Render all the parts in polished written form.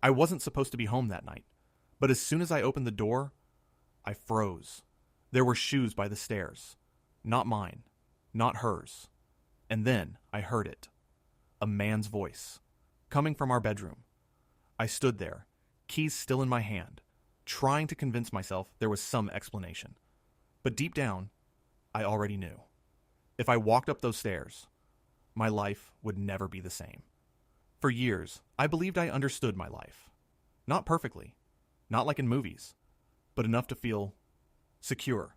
I wasn't supposed to be home that night, but as soon as I opened the door, I froze. There were shoes by the stairs. Not mine, not hers. And then I heard it. A man's voice, coming from our bedroom. I stood there, keys still in my hand, trying to convince myself there was some explanation. But deep down, I already knew. If I walked up those stairs, my life would never be the same. For years, I believed I understood my life. Not perfectly, not like in movies, but enough to feel secure.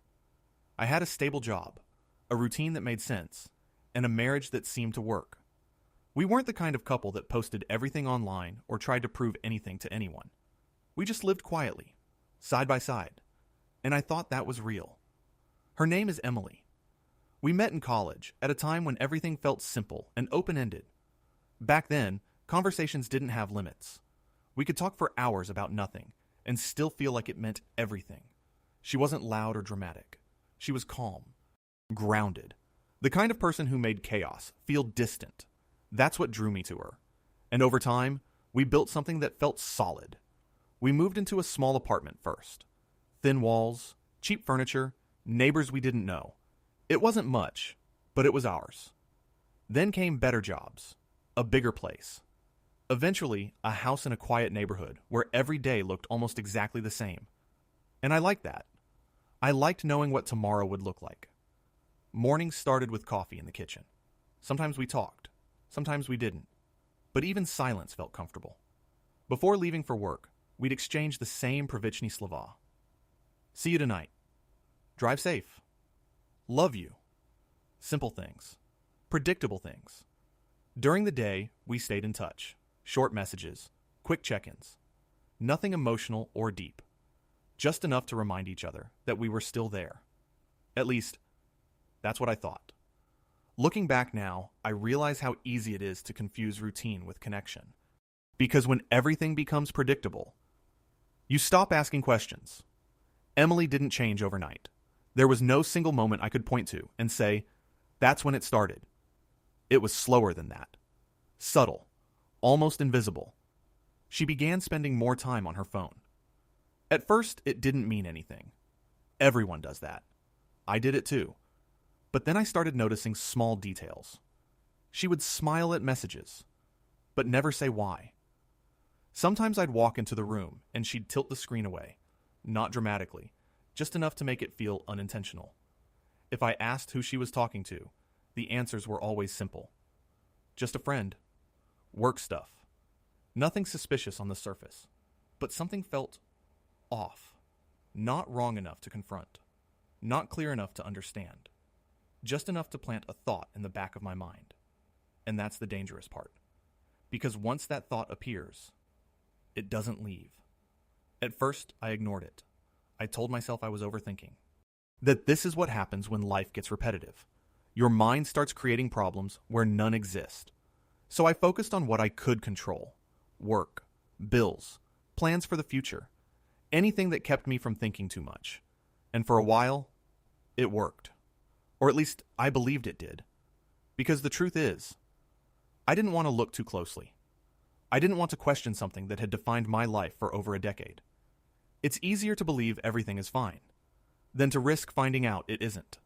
I had a stable job, a routine that made sense, and a marriage that seemed to work. We weren't the kind of couple that posted everything online or tried to prove anything to anyone. We just lived quietly, side by side, and I thought that was real. Her name is Emily. We met in college at a time when everything felt simple and open-ended. Back then, conversations didn't have limits. We could talk for hours about nothing and still feel like it meant everything. She wasn't loud or dramatic. She was calm, grounded, the kind of person who made chaos feel distant. That's what drew me to her. And over time, we built something that felt solid. We moved into a small apartment first. Thin walls, cheap furniture, neighbors we didn't know. It wasn't much, but it was ours. Then came better jobs, a bigger place. Eventually, a house in a quiet neighborhood where every day looked almost exactly the same. And I liked that. I liked knowing what tomorrow would look like. Mornings started with coffee in the kitchen. Sometimes we talked. Sometimes we didn't. But even silence felt comfortable. Before leaving for work, we'd exchange the same Pravichny Slova. See you tonight. Drive safe. Love you. Simple things. Predictable things. During the day, we stayed in touch. Short messages. Quick check-ins. Nothing emotional or deep. Just enough to remind each other that we were still there. At least, that's what I thought. Looking back now, I realize how easy it is to confuse routine with connection. Because when everything becomes predictable, you stop asking questions. Emily didn't change overnight. There was no single moment I could point to and say, that's when it started. It was slower than that. Subtle, almost invisible. She began spending more time on her phone. At first, it didn't mean anything. Everyone does that. I did it too. But then I started noticing small details. She would smile at messages, but never say why. Sometimes I'd walk into the room and she'd tilt the screen away, not dramatically, just enough to make it feel unintentional. If I asked who she was talking to, the answers were always simple. Just a friend. Work stuff. Nothing suspicious on the surface, but something felt off. Not wrong enough to confront. Not clear enough to understand. Just enough to plant a thought in the back of my mind. And that's the dangerous part. Because once that thought appears, it doesn't leave. At first, I ignored it. I told myself I was overthinking. That this is what happens when life gets repetitive. Your mind starts creating problems where none exist. So I focused on what I could control. Work, bills, plans for the future. Anything that kept me from thinking too much. And for a while, it worked. Or at least I believed it did. Because the truth is, I didn't want to look too closely. I didn't want to question something that had defined my life for over a decade. It's easier to believe everything is fine than to risk finding out it isn't.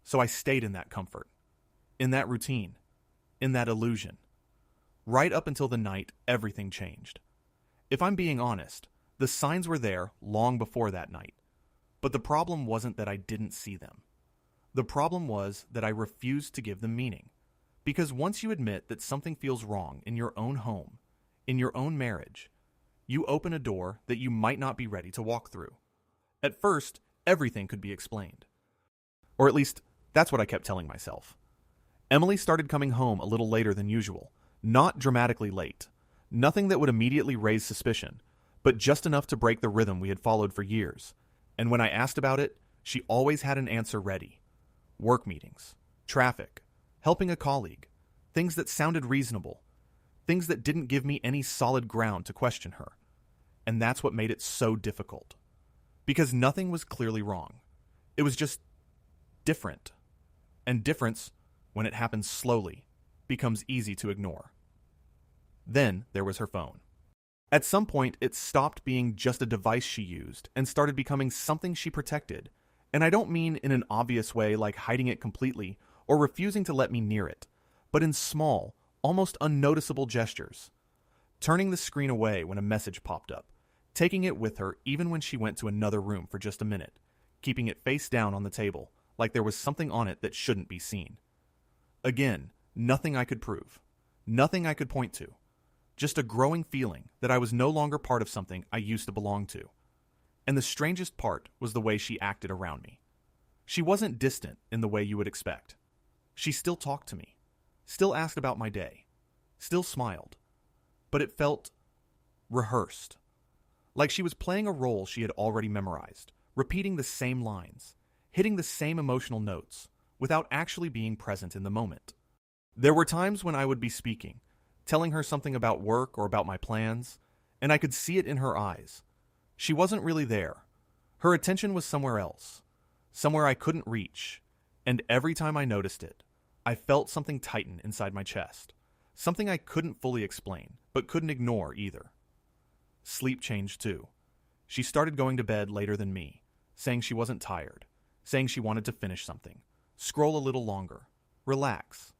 So I stayed in that comfort, in that routine, in that illusion. Right up until the night everything changed. If I'm being honest, the signs were there long before that night. But the problem wasn't that I didn't see them. The problem was that I refused to give them meaning. Because once you admit that something feels wrong in your own home, in your own marriage, you open a door that you might not be ready to walk through. At first, everything could be explained. Or at least, that's what I kept telling myself. Emily started coming home a little later than usual, not dramatically late. Nothing that would immediately raise suspicion, but just enough to break the rhythm we had followed for years. And when I asked about it, she always had an answer ready. Work meetings, traffic, helping a colleague, things that sounded reasonable, things that didn't give me any solid ground to question her. And that's what made it so difficult. Because nothing was clearly wrong. It was just different. And difference, when it happens slowly, becomes easy to ignore. Then there was her phone. At some point, it stopped being just a device she used and started becoming something she protected. And I don't mean in an obvious way like hiding it completely or refusing to let me near it, but in small, almost unnoticeable gestures. Turning the screen away when a message popped up, taking it with her even when she went to another room for just a minute, keeping it face down on the table like there was something on it that shouldn't be seen. Again, nothing I could prove, nothing I could point to. Just a growing feeling that I was no longer part of something I used to belong to. And the strangest part was the way she acted around me. She wasn't distant in the way you would expect. She still talked to me, still asked about my day, still smiled. But it felt rehearsed. Like she was playing a role she had already memorized, repeating the same lines, hitting the same emotional notes, without actually being present in the moment. There were times when I would be speaking, telling her something about work or about my plans, and I could see it in her eyes. She wasn't really there. Her attention was somewhere else, somewhere I couldn't reach, and every time I noticed it, I felt something tighten inside my chest, something I couldn't fully explain, but couldn't ignore either. Sleep changed too. She started going to bed later than me, saying she wasn't tired, saying she wanted to finish something, scroll a little longer, relax.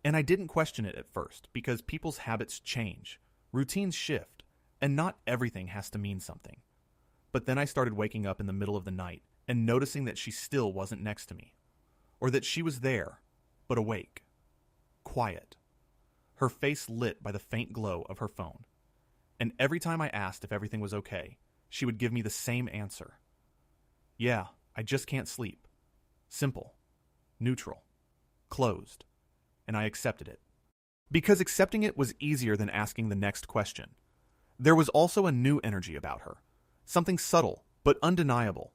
And I didn't question it at first because people's habits change, routines shift, and not everything has to mean something. But then I started waking up in the middle of the night and noticing that she still wasn't next to me, or that she was there, but awake, quiet, her face lit by the faint glow of her phone. And every time I asked if everything was okay, she would give me the same answer. Yeah, I just can't sleep. Simple, neutral, closed. And I accepted it. Because accepting it was easier than asking the next question. There was also a new energy about her, something subtle but undeniable,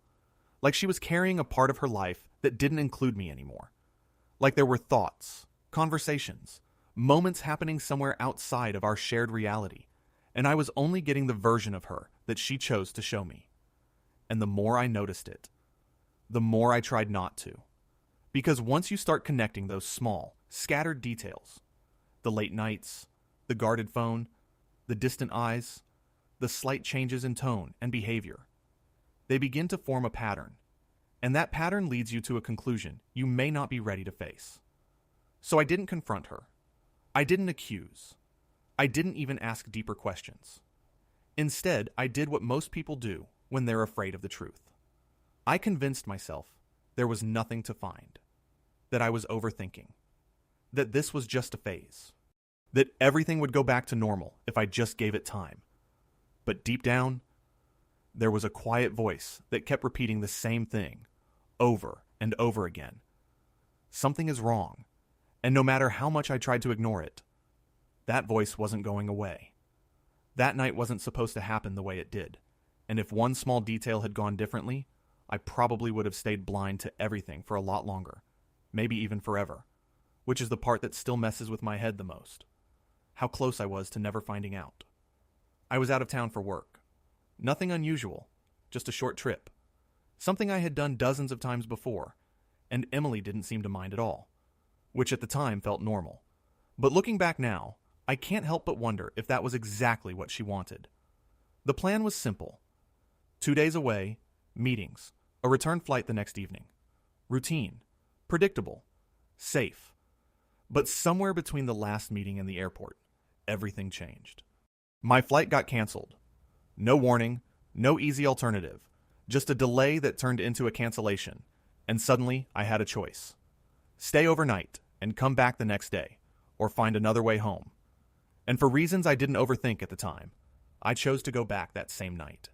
like she was carrying a part of her life that didn't include me anymore. Like there were thoughts, conversations, moments happening somewhere outside of our shared reality, and I was only getting the version of her that she chose to show me. And the more I noticed it, the more I tried not to. Because once you start connecting those small, scattered details, the late nights, the guarded phone, the distant eyes, the slight changes in tone and behavior, they begin to form a pattern, and that pattern leads you to a conclusion you may not be ready to face. So I didn't confront her. I didn't accuse. I didn't even ask deeper questions. Instead, I did what most people do when they're afraid of the truth. I convinced myself there was nothing to find, that I was overthinking, that this was just a phase, that everything would go back to normal if I just gave it time. But deep down, there was a quiet voice that kept repeating the same thing over and over again. Something is wrong, and no matter how much I tried to ignore it, that voice wasn't going away. That night wasn't supposed to happen the way it did, and if one small detail had gone differently, I probably would have stayed blind to everything for a lot longer, maybe even forever, which is the part that still messes with my head the most. How close I was to never finding out. I was out of town for work. Nothing unusual, just a short trip. Something I had done dozens of times before, and Emily didn't seem to mind at all, which at the time felt normal. But looking back now, I can't help but wonder if that was exactly what she wanted. The plan was simple. 2 days away, meetings, a return flight the next evening. Routine, predictable, safe. But somewhere between the last meeting and the airport, everything changed. My flight got canceled. No warning, no easy alternative, just a delay that turned into a cancellation, and suddenly I had a choice. Stay overnight and come back the next day, or find another way home. And for reasons I didn't overthink at the time, I chose to go back that same night.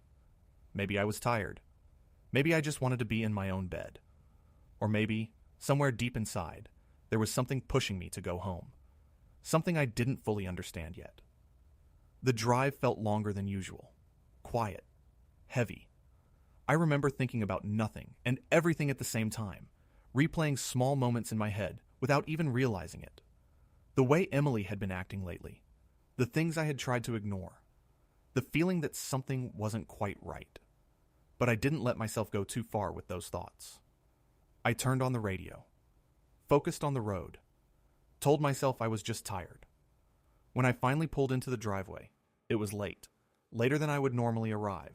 Maybe I was tired. Maybe I just wanted to be in my own bed. Or maybe, somewhere deep inside, there was something pushing me to go home. Something I didn't fully understand yet. The drive felt longer than usual. Quiet. Heavy. I remember thinking about nothing and everything at the same time, replaying small moments in my head without even realizing it. The way Emily had been acting lately. The things I had tried to ignore. The feeling that something wasn't quite right. But I didn't let myself go too far with those thoughts. I turned on the radio. Focused on the road. Told myself I was just tired. When I finally pulled into the driveway, it was late later than I would normally arrive.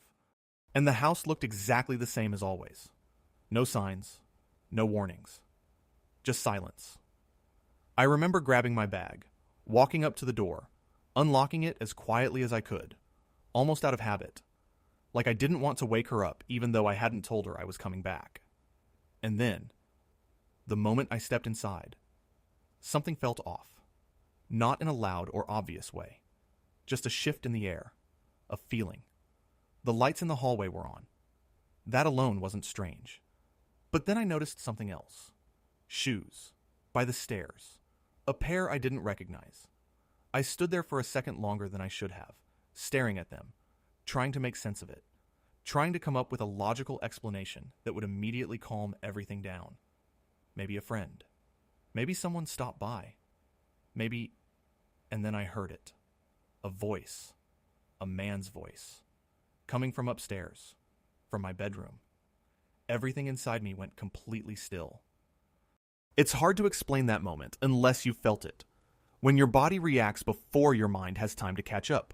And the house looked exactly the same as always. No signs, no warnings, just silence. I remember grabbing my bag, walking up to the door, unlocking it as quietly as I could, almost out of habit, like I didn't want to wake her up even though I hadn't told her I was coming back. And then, the moment I stepped inside, something felt off. Not in a loud or obvious way, just a shift in the air, a feeling. The lights in the hallway were on. That alone wasn't strange. But then I noticed something else. Shoes, by the stairs, a pair I didn't recognize. I stood there for a second longer than I should have, staring at them, trying to make sense of it, trying to come up with a logical explanation that would immediately calm everything down. Maybe a friend. Maybe someone stopped by. Maybe... And then I heard it. A voice. A man's voice. Coming from upstairs. From my bedroom. Everything inside me went completely still. It's hard to explain that moment unless you felt it. When your body reacts before your mind has time to catch up.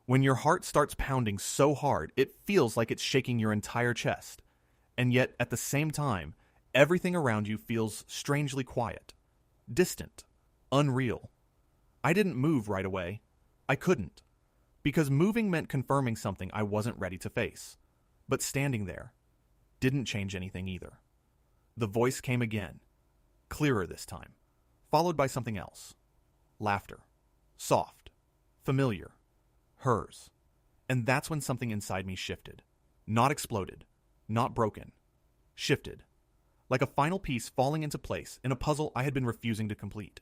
When your heart starts pounding so hard, it feels like it's shaking your entire chest. And yet, at the same time, everything around you feels strangely quiet. Distant. Unreal. I didn't move right away. I couldn't. Because moving meant confirming something I wasn't ready to face. But standing there didn't change anything either. The voice came again. Clearer this time. Followed by something else. Laughter. Soft. Familiar. Hers. And that's when something inside me shifted. Not exploded. Not broken. Shifted. Like a final piece falling into place in a puzzle I had been refusing to complete.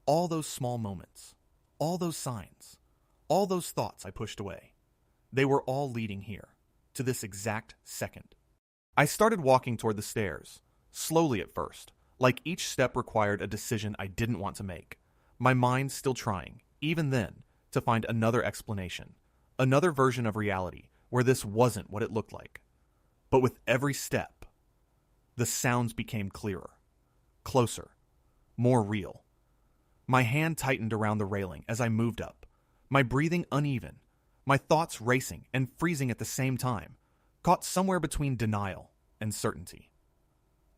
All those small moments, all those signs, all those thoughts I pushed away, they were all leading here, to this exact second. I started walking toward the stairs, slowly at first, like each step required a decision I didn't want to make, my mind still trying, even then, to find another explanation, another version of reality where this wasn't what it looked like. But with every step, the sounds became clearer, closer, more real. My hand tightened around the railing as I moved up, my breathing uneven, my thoughts racing and freezing at the same time, caught somewhere between denial and certainty.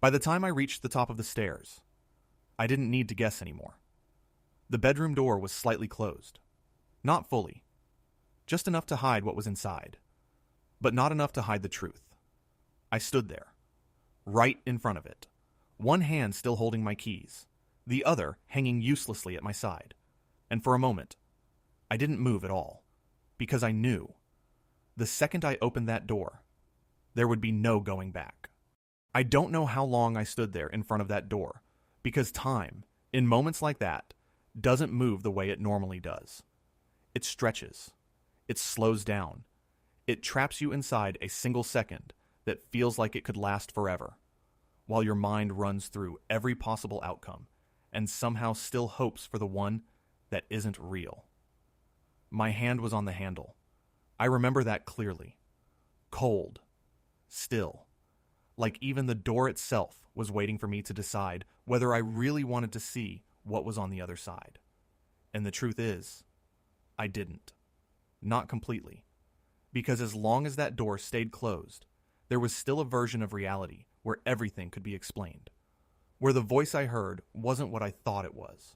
By the time I reached the top of the stairs, I didn't need to guess anymore. The bedroom door was slightly closed. Not fully. Just enough to hide what was inside, but not enough to hide the truth. I stood there, right in front of it, one hand still holding my keys, the other hanging uselessly at my side. And for a moment, I didn't move at all, because I knew, the second I opened that door, there would be no going back. I don't know how long I stood there in front of that door, because time, in moments like that, doesn't move the way it normally does. It stretches. It slows down. It traps you inside a single second that feels like it could last forever, while your mind runs through every possible outcome and somehow still hopes for the one that isn't real. My hand was on the handle. I remember that clearly. Cold. Still. Like even the door itself was waiting for me to decide whether I really wanted to see what was on the other side. And the truth is, I didn't. Not completely. Because as long as that door stayed closed, there was still a version of reality where everything could be explained. Where the voice I heard wasn't what I thought it was.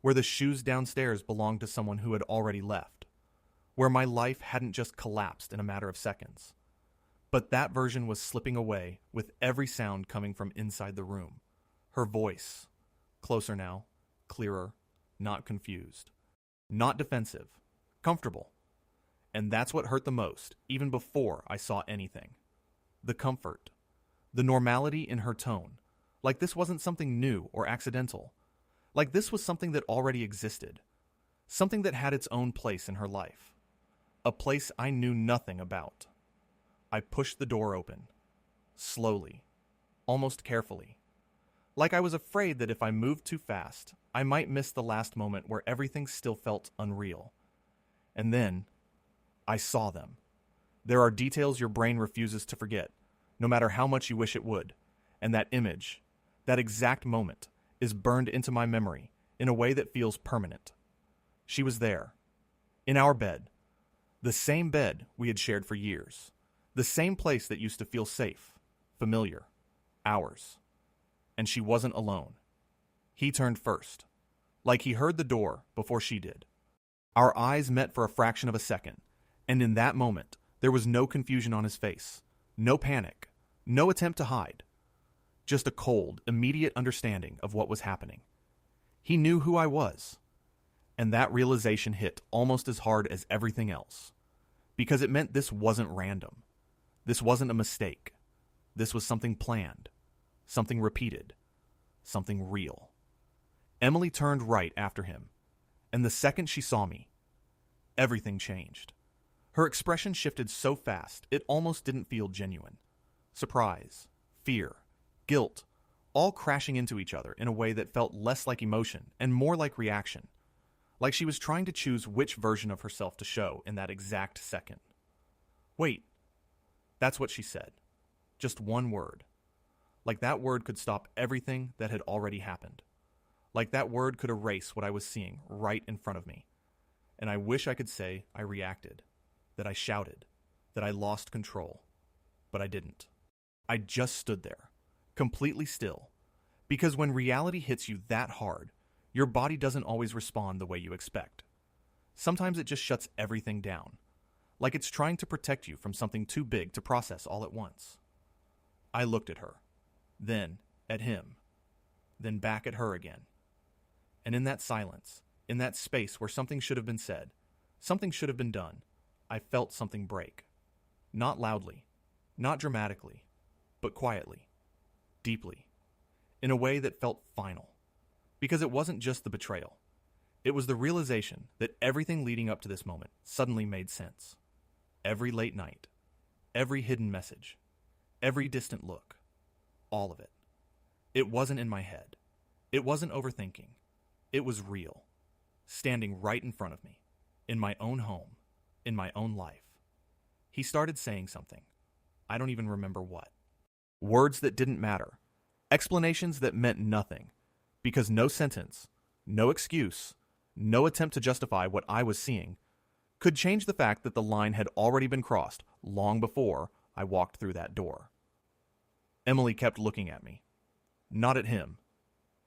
Where the shoes downstairs belonged to someone who had already left. Where my life hadn't just collapsed in a matter of seconds. But that version was slipping away with every sound coming from inside the room. Her voice. Closer now. Clearer. Not confused. Not defensive. Comfortable. And that's what hurt the most, even before I saw anything. The comfort. The normality in her tone. Like this wasn't something new or accidental. Like this was something that already existed. Something that had its own place in her life. A place I knew nothing about. I pushed the door open. Slowly. Almost carefully. Like I was afraid that if I moved too fast, I might miss the last moment where everything still felt unreal. And then, I saw them. There are details your brain refuses to forget, no matter how much you wish it would. And that image, that exact moment, is burned into my memory in a way that feels permanent. She was there, in our bed, The same bed we had shared for years. The same place that used to feel safe, familiar, ours. And she wasn't alone. He turned first, like he heard the door before she did. Our eyes met for a fraction of a second, and in that moment, there was no confusion on his face, no panic, no attempt to hide. Just a cold, immediate understanding of what was happening. He knew who I was. And that realization hit almost as hard as everything else. Because it meant this wasn't random. This wasn't a mistake. This was something planned. Something repeated. Something real. Emily turned right after him. And the second she saw me, everything changed. Her expression shifted so fast, it almost didn't feel genuine. Surprise, fear, guilt, all crashing into each other in a way that felt less like emotion and more like reaction. Like she was trying to choose which version of herself to show in that exact second. Wait, that's what she said. Just one word. Like that word could stop everything that had already happened. Like that word could erase what I was seeing right in front of me. And I wish I could say I reacted, that I shouted, that I lost control. But I didn't. I just stood there, completely still. Because when reality hits you that hard, your body doesn't always respond the way you expect. Sometimes it just shuts everything down, like it's trying to protect you from something too big to process all at once. I looked at her, then at him, then back at her again. And in that silence, in that space where something should have been said, something should have been done, I felt something break. Not loudly, not dramatically, but quietly, deeply, in a way that felt final. Because it wasn't just the betrayal. It was the realization that everything leading up to this moment suddenly made sense. Every late night, every hidden message, every distant look, all of it. It wasn't in my head. It wasn't overthinking. It was real, standing right in front of me, in my own home, in my own life. He started saying something. I don't even remember what. Words that didn't matter. Explanations that meant nothing. Because no sentence, no excuse, no attempt to justify what I was seeing could change the fact that the line had already been crossed long before I walked through that door. Emily kept looking at me. Not at him.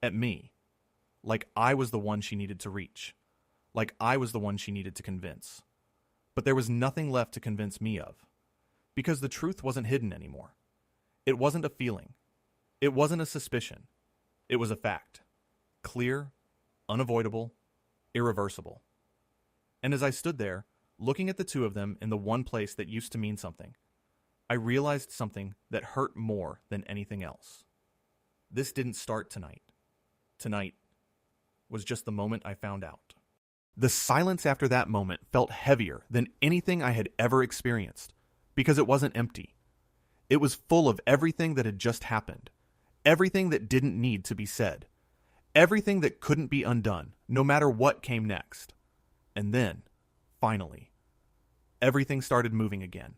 At me. Like I was the one she needed to reach. Like I was the one she needed to convince. But there was nothing left to convince me of. Because the truth wasn't hidden anymore. It wasn't a feeling. It wasn't a suspicion. It was a fact. Clear, unavoidable, irreversible. And as I stood there, looking at the two of them in the one place that used to mean something, I realized something that hurt more than anything else. This didn't start tonight. Tonight was just the moment I found out. The silence after that moment felt heavier than anything I had ever experienced, because it wasn't empty. It was full of everything that had just happened, everything that didn't need to be said, everything that couldn't be undone, no matter what came next. And then, finally, everything started moving again.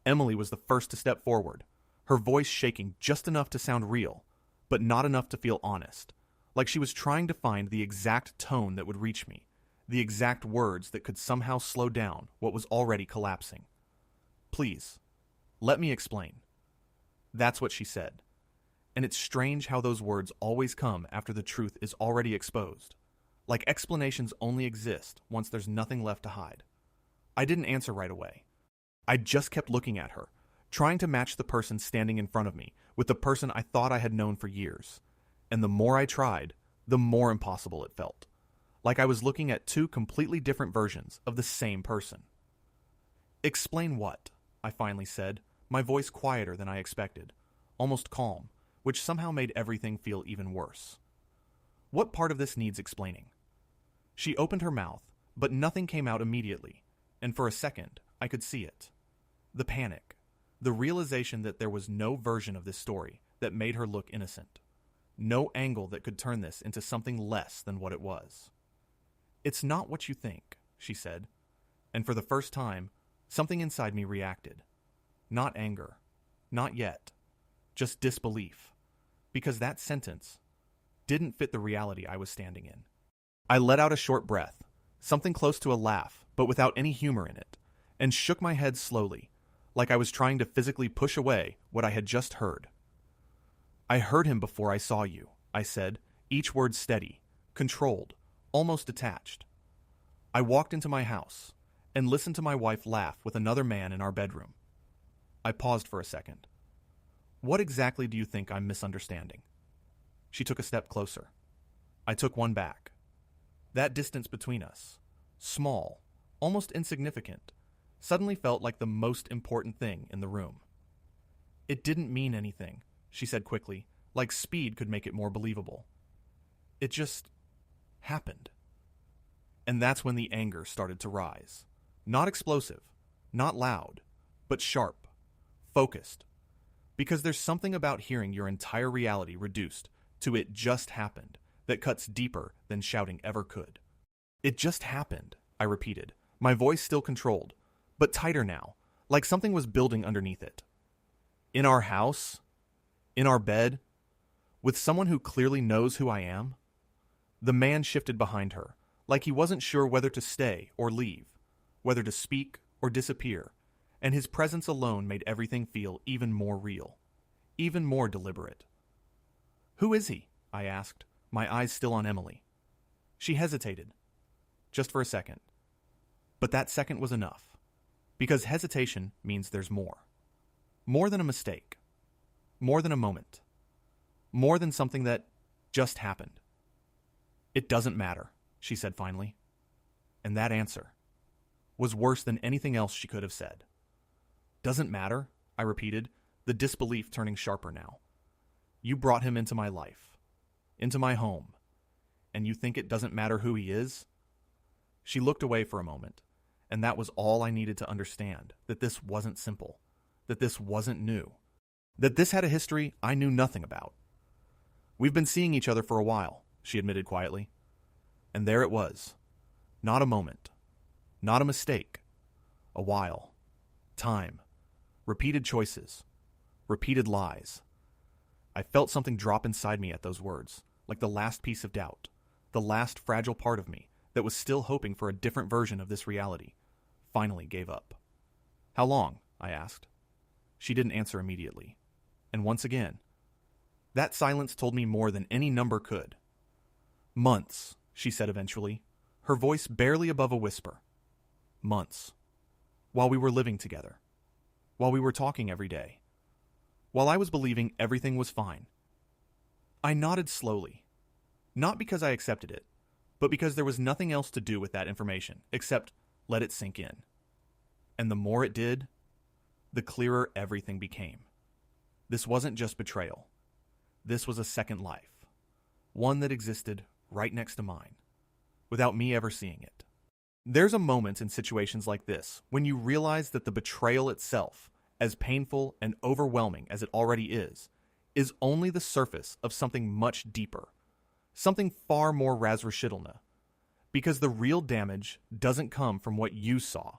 Emily was the first to step forward, her voice shaking just enough to sound real, but not enough to feel honest, like she was trying to find the exact tone that would reach me, the exact words that could somehow slow down what was already collapsing. Please, let me explain. That's what she said. And it's strange how those words always come after the truth is already exposed. Like explanations only exist once there's nothing left to hide. I didn't answer right away. I just kept looking at her, trying to match the person standing in front of me with the person I thought I had known for years. And the more I tried, the more impossible it felt. Like I was looking at two completely different versions of the same person. Explain what? I finally said, my voice quieter than I expected, almost calm, which somehow made everything feel even worse. What part of this needs explaining? She opened her mouth, but nothing came out immediately, and for a second, I could see it. The panic, the realization that there was no version of this story that made her look innocent. No angle that could turn this into something less than what it was. It's not what you think, she said, and for the first time, something inside me reacted. Not anger, not yet, just disbelief, because that sentence didn't fit the reality I was standing in. I let out a short breath, something close to a laugh, but without any humor in it, and shook my head slowly, like I was trying to physically push away what I had just heard. I heard him before I saw you, I said, each word steady, controlled, almost detached. I walked into my house and listened to my wife laugh with another man in our bedroom. I paused for a second. What exactly do you think I'm misunderstanding? She took a step closer. I took one back. That distance between us, small, almost insignificant, suddenly felt like the most important thing in the room. It didn't mean anything, she said quickly, like speed could make it more believable. It just happened. And that's when the anger started to rise. Not explosive, not loud, but sharp, focused. Because there's something about hearing your entire reality reduced to "it just happened" that cuts deeper than shouting ever could. It just happened, I repeated, my voice still controlled, but tighter now, like something was building underneath it. In our house? In our bed? With someone who clearly knows who I am? The man shifted behind her, like he wasn't sure whether to stay or leave, whether to speak or disappear, and his presence alone made everything feel even more real, even more deliberate. Who is he? I asked, my eyes still on Emily. She hesitated, just for a second. But that second was enough, because hesitation means there's more. More than a mistake, more than a moment, more than something that just happened. It doesn't matter, she said finally. And that answer was worse than anything else she could have said. Doesn't matter, I repeated, the disbelief turning sharper now. You brought him into my life, into my home, and you think it doesn't matter who he is? She looked away for a moment, and that was all I needed to understand, that this wasn't simple, that this wasn't new, that this had a history I knew nothing about. We've been seeing each other for a while, she admitted quietly. And there it was. Not a moment. Not a mistake. A while. Time. Repeated choices. Repeated lies. I felt something drop inside me at those words, like the last piece of doubt, the last fragile part of me that was still hoping for a different version of this reality, finally gave up. How long? I asked. She didn't answer immediately. And once again, that silence told me more than any number could. Months, she said eventually, her voice barely above a whisper. Months. While we were living together. While we were talking every day. While I was believing everything was fine. I nodded slowly. Not because I accepted it, but because there was nothing else to do with that information except let it sink in. And the more it did, the clearer everything became. This wasn't just betrayal. This was a second life. One that existed right next to mine, without me ever seeing it. There's a moment in situations like this when you realize that the betrayal itself, as painful and overwhelming as it already is only the surface of something much deeper, something far more razrashidlna. Because the real damage doesn't come from what you saw.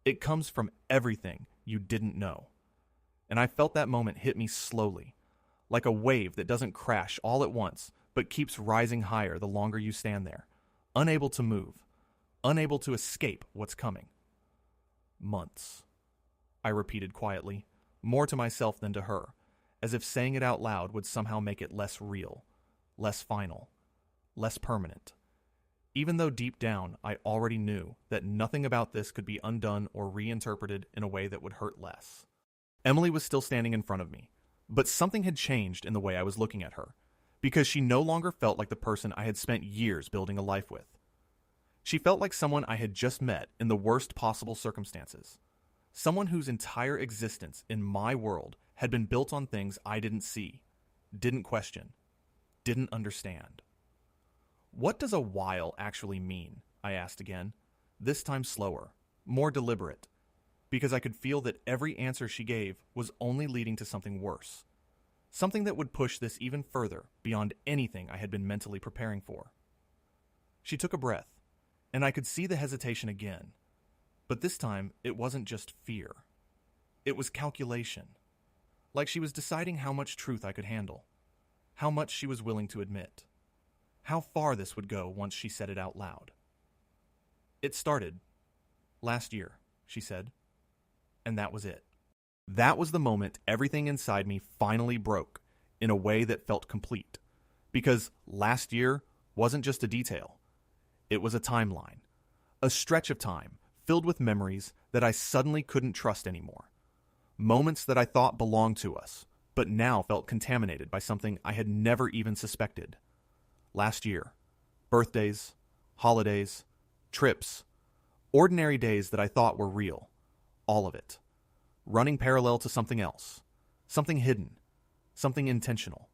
It comes from everything you didn't know. And I felt that moment hit me slowly, like a wave that doesn't crash all at once, but keeps rising higher the longer you stand there, unable to move, unable to escape what's coming. Months, I repeated quietly, more to myself than to her, as if saying it out loud would somehow make it less real, less final, less permanent. Even though deep down I already knew that nothing about this could be undone or reinterpreted in a way that would hurt less. Emily was still standing in front of me, but something had changed in the way I was looking at her, because she no longer felt like the person I had spent years building a life with. She felt like someone I had just met in the worst possible circumstances. Someone whose entire existence in my world had been built on things I didn't see, didn't question, didn't understand. What does a while actually mean? I asked again, this time slower, more deliberate, because I could feel that every answer she gave was only leading to something worse. Something that would push this even further beyond anything I had been mentally preparing for. She took a breath, and I could see the hesitation again. But this time, it wasn't just fear. It was calculation. Like she was deciding how much truth I could handle, how much she was willing to admit, how far this would go once she said it out loud. It started last year, she said. And that was it. That was the moment everything inside me finally broke in a way that felt complete. Because last year wasn't just a detail. It was a timeline. A stretch of time filled with memories that I suddenly couldn't trust anymore. Moments that I thought belonged to us, but now felt contaminated by something I had never even suspected. Last year, birthdays, holidays, trips, ordinary days that I thought were real. All of it. Running parallel to something else. Something hidden. Something intentional.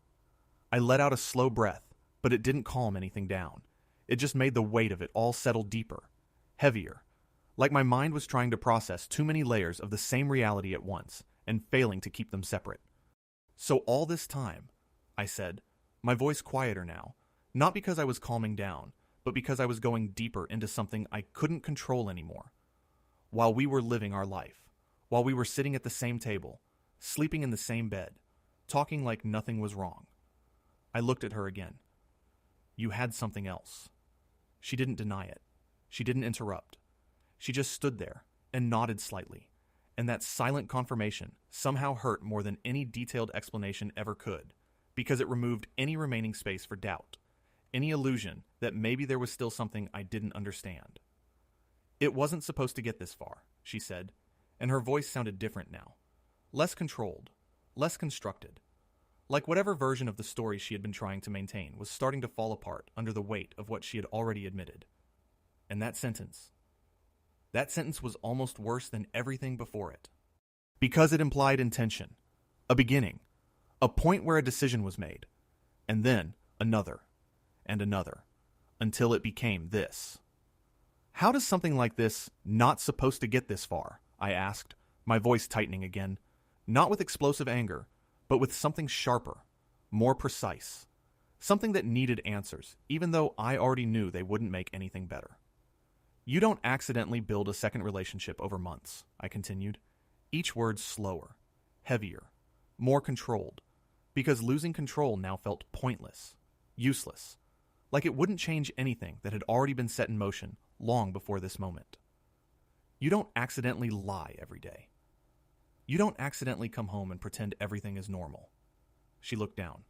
I let out a slow breath, but it didn't calm anything down. It just made the weight of it all settle deeper, heavier, like my mind was trying to process too many layers of the same reality at once and failing to keep them separate. So all this time, I said, my voice quieter now, not because I was calming down, but because I was going deeper into something I couldn't control anymore. While we were living our life, while we were sitting at the same table, sleeping in the same bed, talking like nothing was wrong. I looked at her again. You had something else. She didn't deny it. She didn't interrupt. She just stood there and nodded slightly, and that silent confirmation somehow hurt more than any detailed explanation ever could, because it removed any remaining space for doubt, any illusion that maybe there was still something I didn't understand. It wasn't supposed to get this far, she said, and her voice sounded different now, less controlled, less constructed, like whatever version of the story she had been trying to maintain was starting to fall apart under the weight of what she had already admitted. And that sentence was almost worse than everything before it. Because it implied intention, a beginning, a point where a decision was made, and then another, and another, until it became this. How does something like this not supposed to get this far? I asked, my voice tightening again, not with explosive anger, but with something sharper, more precise, something that needed answers, even though I already knew they wouldn't make anything better. You don't accidentally build a second relationship over months, I continued, each word slower, heavier, more controlled, because losing control now felt pointless, useless, like it wouldn't change anything that had already been set in motion long before this moment. You don't accidentally lie every day. You don't accidentally come home and pretend everything is normal. She looked down,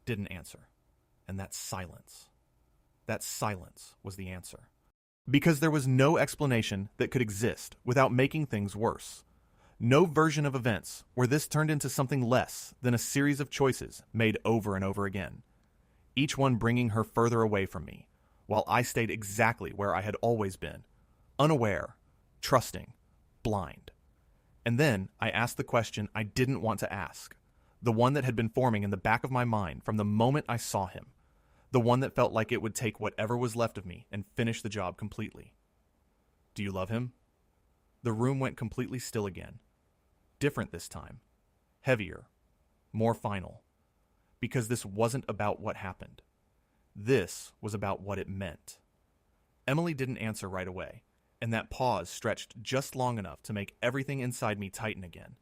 didn't answer, and that silence was the answer. Because there was no explanation that could exist without making things worse. No version of events where this turned into something less than a series of choices made over and over again, each one bringing her further away from me, while I stayed exactly where I had always been, unaware, trusting, blind. And then I asked the question I didn't want to ask, the one that had been forming in the back of my mind from the moment I saw him, the one that felt like it would take whatever was left of me and finish the job completely. Do you love him? The room went completely still again. Different this time. Heavier. More final. Because this wasn't about what happened. This was about what it meant. Emily didn't answer right away, and that pause stretched just long enough to make everything inside me tighten again,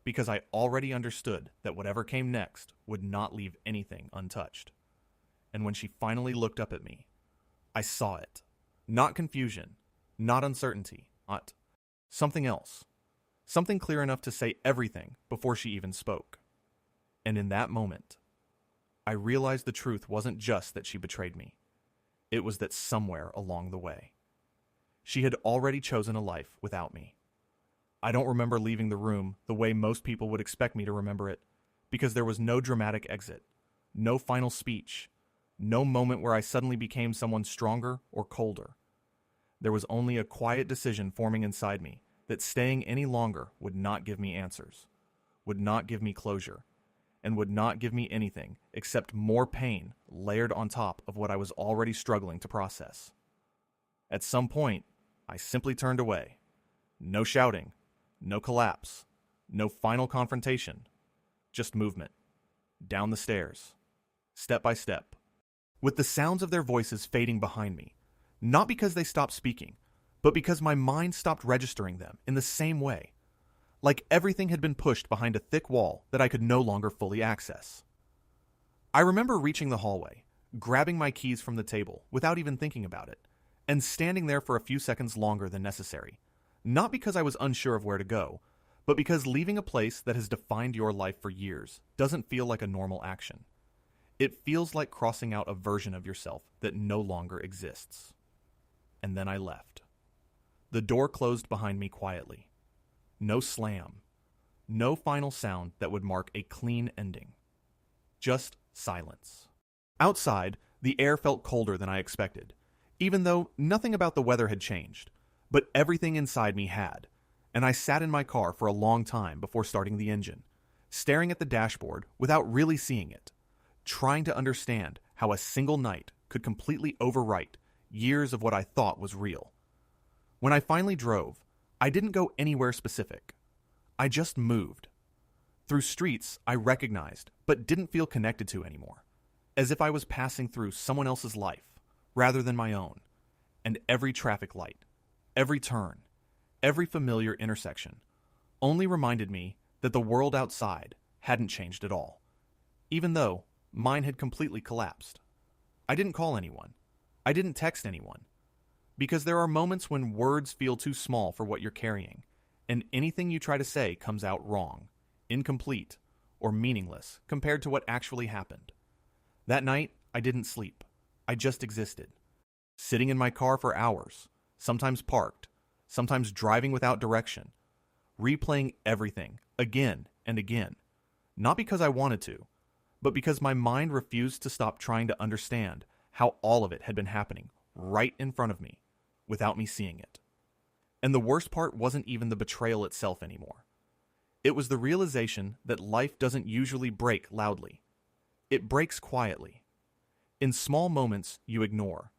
because I already understood that whatever came next would not leave anything untouched. And when she finally looked up at me, I saw it. Not confusion, not uncertainty, not something else. Something clear enough to say everything before she even spoke. And in that moment, I realized the truth wasn't just that she betrayed me. It was that somewhere along the way, she had already chosen a life without me. I don't remember leaving the room the way most people would expect me to remember it, because there was no dramatic exit, no final speech, no moment where I suddenly became someone stronger or colder. There was only a quiet decision forming inside me that staying any longer would not give me answers, would not give me closure, and would not give me anything except more pain layered on top of what I was already struggling to process. At some point, I simply turned away. No shouting, no collapse, no final confrontation, just movement. Down the stairs, step by step, with the sounds of their voices fading behind me, not because they stopped speaking, but because my mind stopped registering them in the same way, like everything had been pushed behind a thick wall that I could no longer fully access. I remember reaching the hallway, grabbing my keys from the table without even thinking about it, and standing there for a few seconds longer than necessary, Not because I was unsure of where to go, but because leaving a place that has defined your life for years doesn't feel like a normal action. It feels like crossing out a version of yourself that no longer exists. And then I left. The door closed behind me quietly. No slam. No final sound that would mark a clean ending. Just silence. Outside, the air felt colder than I expected, even though nothing about the weather had changed, but everything inside me had, and I sat in my car for a long time before starting the engine, staring at the dashboard without really seeing it, trying to understand how a single night could completely overwrite years of what I thought was real. When I finally drove, I didn't go anywhere specific. I just moved. Through streets I recognized but didn't feel connected to anymore, as if I was passing through someone else's life rather than my own, and every traffic light, every turn, every familiar intersection only reminded me that the world outside hadn't changed at all, even though mine had completely collapsed. I didn't call anyone. I didn't text anyone. Because there are moments when words feel too small for what you're carrying, and anything you try to say comes out wrong, incomplete, or meaningless compared to what actually happened. That night, I didn't sleep. I just existed. Sitting in my car for hours, sometimes parked, sometimes driving without direction, replaying everything again and again, not because I wanted to, but because my mind refused to stop trying to understand how all of it had been happening right in front of me, without me seeing it. And the worst part wasn't even the betrayal itself anymore. It was the realization that life doesn't usually break loudly. It breaks quietly. In small moments you ignore.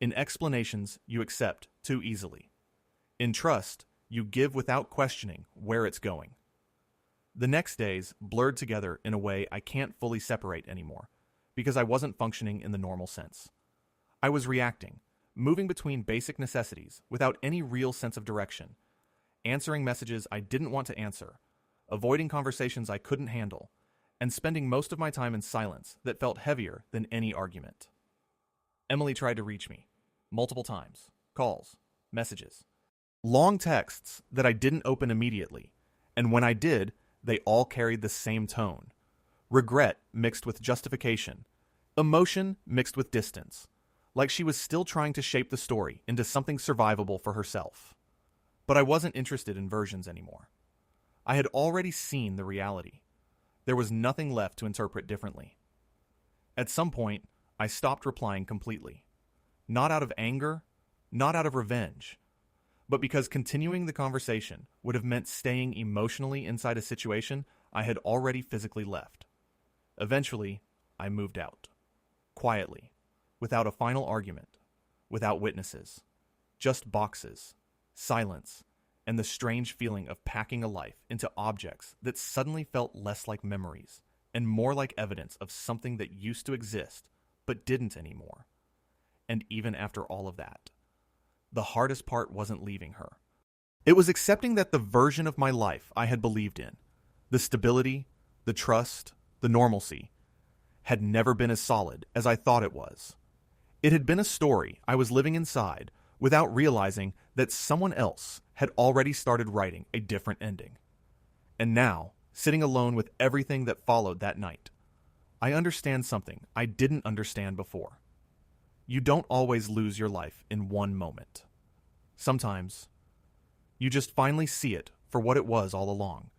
In explanations you accept too easily. In trust, you give without questioning where it's going. The next days blurred together in a way I can't fully separate anymore, because I wasn't functioning in the normal sense. I was reacting, moving between basic necessities without any real sense of direction, answering messages I didn't want to answer, avoiding conversations I couldn't handle, and spending most of my time in silence that felt heavier than any argument. Emily tried to reach me, multiple times, calls, messages, long texts that I didn't open immediately, and when I did, they all carried the same tone. Regret mixed with justification, emotion mixed with distance, like she was still trying to shape the story into something survivable for herself. But I wasn't interested in versions anymore. I had already seen the reality. There was nothing left to interpret differently. At some point, I stopped replying completely. Not out of anger, not out of revenge, but because continuing the conversation would have meant staying emotionally inside a situation I had already physically left. Eventually, I moved out. Quietly, without a final argument, without witnesses. Just boxes, silence, and the strange feeling of packing a life into objects that suddenly felt less like memories and more like evidence of something that used to exist but didn't anymore. And even after all of that, the hardest part wasn't leaving her. It was accepting that the version of my life I had believed in, the stability, the trust, the normalcy, had never been as solid as I thought it was. It had been a story I was living inside without realizing that someone else had already started writing a different ending. And now, sitting alone with everything that followed that night, I understand something I didn't understand before. You don't always lose your life in one moment. Sometimes, you just finally see it for what it was all along,